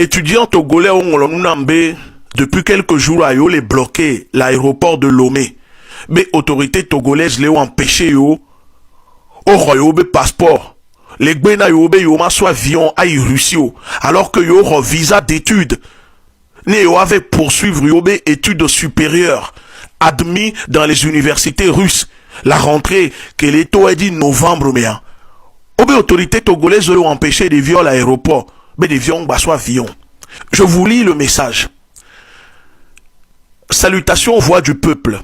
Étudiants togolais ont l'onunambé depuis quelques jours à yo les bloqué l'aéroport de Lomé. Mais autorités togolaises les ont empêché yo au yo be passeport. Les gbena yo be yo ma soit avion à Russie alors que yo ont visa d'études. Ne yo avait poursuivre yo be études supérieures admis dans les universités russes. La rentrée que l'État a dit novembre mais les autorités togolaises ont empêché des viols à l'aéroport. Mais des vions soit avion. Je vous lis le message. Salutations voix du peuple.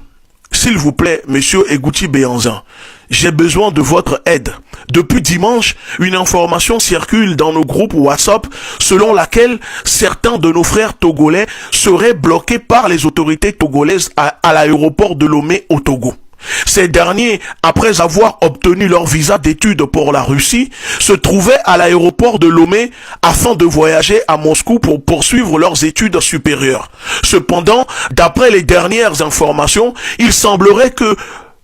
S'il vous plaît, monsieur Egouti Béanzan, j'ai besoin de votre aide. Depuis dimanche, une information circule dans nos groupes WhatsApp selon laquelle certains de nos frères togolais seraient bloqués par les autorités togolaises à l'aéroport de Lomé au Togo. Ces derniers, après avoir obtenu leur visa d'études pour la Russie, se trouvaient à l'aéroport de Lomé afin de voyager à Moscou pour poursuivre leurs études supérieures. Cependant, d'après les dernières informations, il semblerait que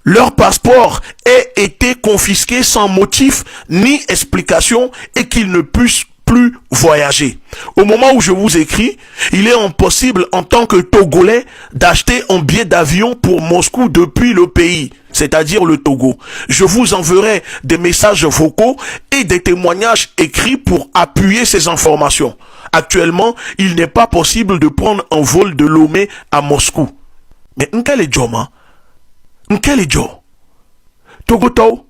leur passeport ait été confisqué sans motif ni explication et qu'ils ne puissent plus voyager. Au moment où je vous écris, il est impossible en tant que Togolais d'acheter un billet d'avion pour Moscou depuis le pays, c'est-à-dire le Togo. Je vous enverrai des messages vocaux et des témoignages écrits pour appuyer ces informations. Actuellement, il n'est pas possible de prendre un vol de Lomé à Moscou. Mais quel est Joma? Quel est Jo? Togoto?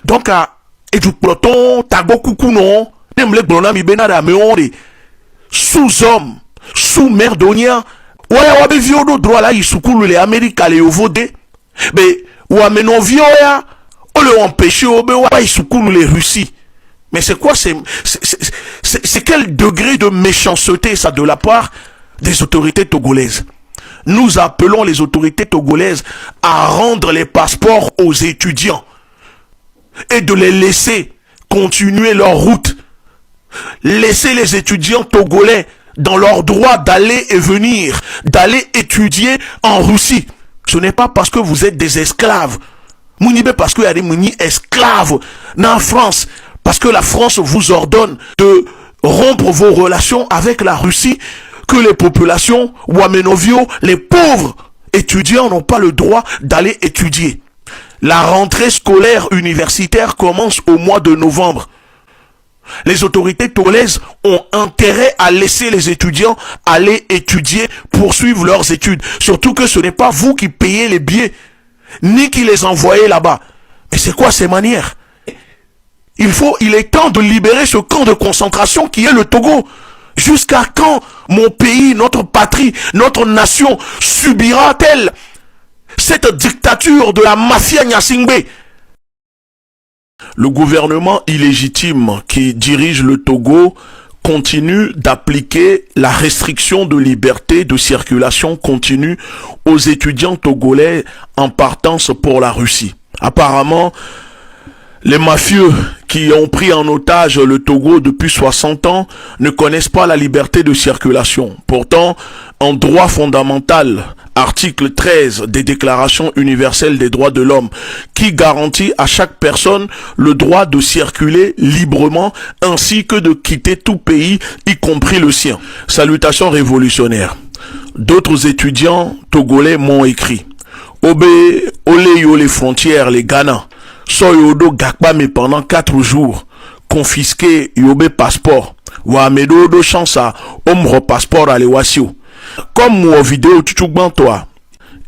Donc à Eduploton, Tago Coucou non? Sous-homme, sous-merdonien, ouais, ouais, vieux de droit là, il soucoule les Américains, les vodés. Mais, ouais, mais non, vieux, on le empêche, ouais, il soucoule les Russes. Mais c'est quoi, c'est quel degré de méchanceté, ça, de la part des autorités togolaises? Nous appelons les autorités togolaises à rendre les passeports aux étudiants et de les laisser continuer leur route. Laissez les étudiants togolais dans leur droit d'aller et venir, d'aller étudier en Russie. Ce n'est pas parce que vous êtes des esclaves. Mounibé parce qu'il y a des esclaves en France. Parce que la France vous ordonne de rompre vos relations avec la Russie que les populations Wamenovio, les pauvres étudiants n'ont pas le droit d'aller étudier. La rentrée scolaire universitaire commence au mois de novembre. Les autorités togolaises ont intérêt à laisser les étudiants aller étudier, poursuivre leurs études. Surtout que ce n'est pas vous qui payez les billets, ni qui les envoyez là-bas. Mais c'est quoi ces manières? Il est temps de libérer ce camp de concentration qui est le Togo. Jusqu'à quand mon pays, notre patrie, notre nation subira-t-elle cette dictature de la mafia Nyasingbe? Le gouvernement illégitime qui dirige le Togo continue d'appliquer la restriction de liberté de circulation continue aux étudiants togolais en partance pour la Russie. Apparemment, les mafieux qui ont pris en otage le Togo depuis 60 ans ne connaissent pas la liberté de circulation. Pourtant, un droit fondamental, article 13 des déclarations universelles des droits de l'homme, qui garantit à chaque personne le droit de circuler librement ainsi que de quitter tout pays, y compris le sien. Salutations révolutionnaires. D'autres étudiants togolais m'ont écrit. Olé yo les frontières, les Ghana. Soyodo Gakba mais pendant 4 jours. Confisqué yobe passeport. Wamedo do chansa omro passeport à l'Ewasio. Comme mon vidéo tutukban toi.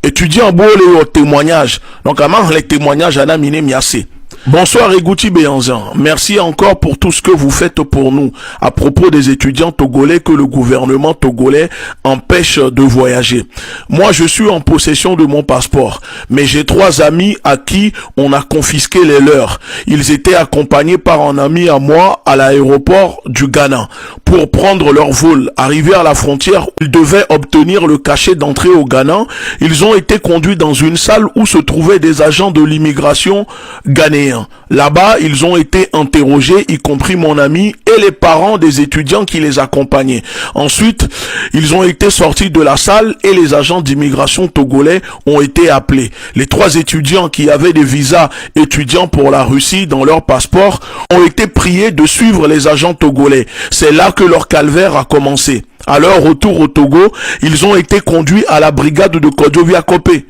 Étudiant boule au témoignage. Donc avant les témoignages à Namine Miassé. Bonsoir Egouti Béanzan. Merci encore pour tout ce que vous faites pour nous à propos des étudiants togolais que le gouvernement togolais empêche de voyager. Moi, je suis en possession de mon passeport, mais j'ai 3 amis à qui on a confisqué les leurs. Ils étaient accompagnés par un ami à moi à l'aéroport du Ghana pour prendre leur vol. Arrivés à la frontière, ils devaient obtenir le cachet d'entrée au Ghana. Ils ont été conduits dans une salle où se trouvaient des agents de l'immigration ghanéenne. Guinéens. Là-bas, ils ont été interrogés, y compris mon ami et les parents des étudiants qui les accompagnaient. Ensuite, ils ont été sortis de la salle et les agents d'immigration togolais ont été appelés. Les 3 étudiants qui avaient des visas étudiants pour la Russie dans leur passeport ont été priés de suivre les agents togolais. C'est là que leur calvaire a commencé. À leur retour au Togo, ils ont été conduits à la brigade de Kodjoviakopé.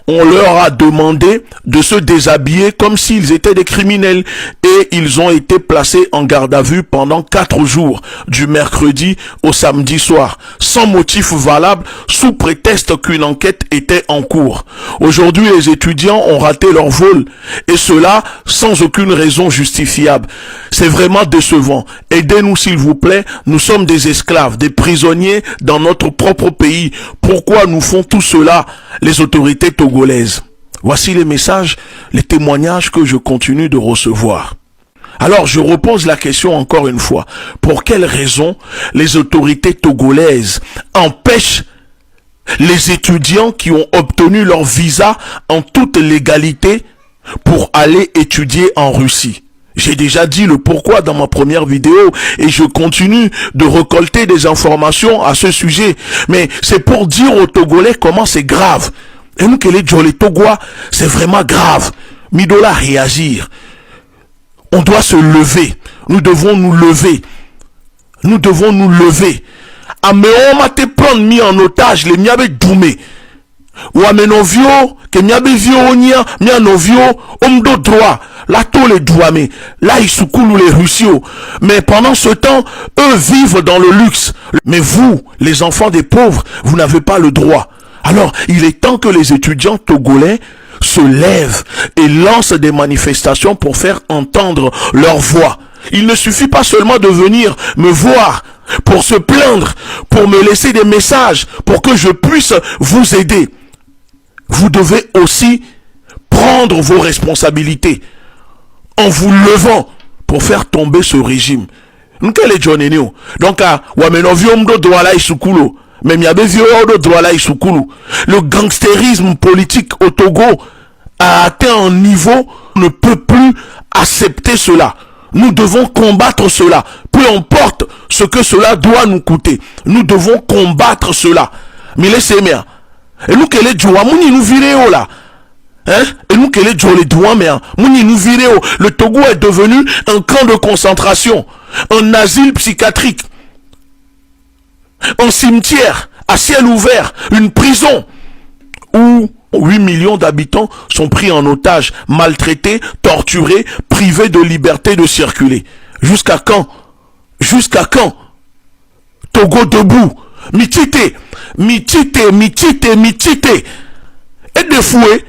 On leur a demandé de se déshabiller comme s'ils étaient des criminels et ils ont été placés en garde à vue pendant 4 jours, du mercredi au samedi soir, sans motif valable, sous prétexte qu'une enquête était en cours. Aujourd'hui, les étudiants ont raté leur vol et cela sans aucune raison justifiable. C'est vraiment décevant. Aidez-nous s'il vous plaît, nous sommes des esclaves, des prisonniers dans notre propre pays. Pourquoi nous font tout cela les autorités togolaises? Voici les messages, les témoignages que je continue de recevoir. Alors je repose la question encore une fois. Pour quelles raisons les autorités togolaises empêchent les étudiants qui ont obtenu leur visa en toute légalité pour aller étudier en Russie? J'ai déjà dit le pourquoi dans ma première vidéo et je continue de récolter des informations à ce sujet. Mais c'est pour dire aux Togolais comment c'est grave. Et nous, les Togois, c'est vraiment grave. Midola réagir. On doit se lever. Nous devons nous lever. Nous devons nous lever. Améon m'a te prendre mis en otage les miabe doumé. Ou amenovio, que miabe vio nia, mianovio, homme de droit. Là, tous les douamés, là, ils soucoulent les Russios. Mais pendant ce temps, eux vivent dans le luxe. Mais vous, les enfants des pauvres, vous n'avez pas le droit. Alors, il est temps que les étudiants togolais se lèvent et lancent des manifestations pour faire entendre leur voix. Il ne suffit pas seulement de venir me voir pour se plaindre, pour me laisser des messages, pour que je puisse vous aider. Vous devez aussi prendre vos responsabilités en vous levant pour faire tomber ce régime. Donc, le gangstérisme politique au Togo a atteint un niveau, on ne peut plus accepter cela. Nous devons combattre cela. Peu importe ce que cela doit nous coûter. Nous devons combattre cela. Mais laissez-moi. Et nous, quel est nous vidéo là? Hein? Et nous, quel est les douans, mais nous vidéo. Le Togo est devenu un camp de concentration, un asile psychiatrique, un cimetière à ciel ouvert, une prison où 8 millions d'habitants sont pris en otage, maltraités, torturés, privés de liberté de circuler. Jusqu'à quand? Jusqu'à quand? Togo debout. Mitite. Et de fouet.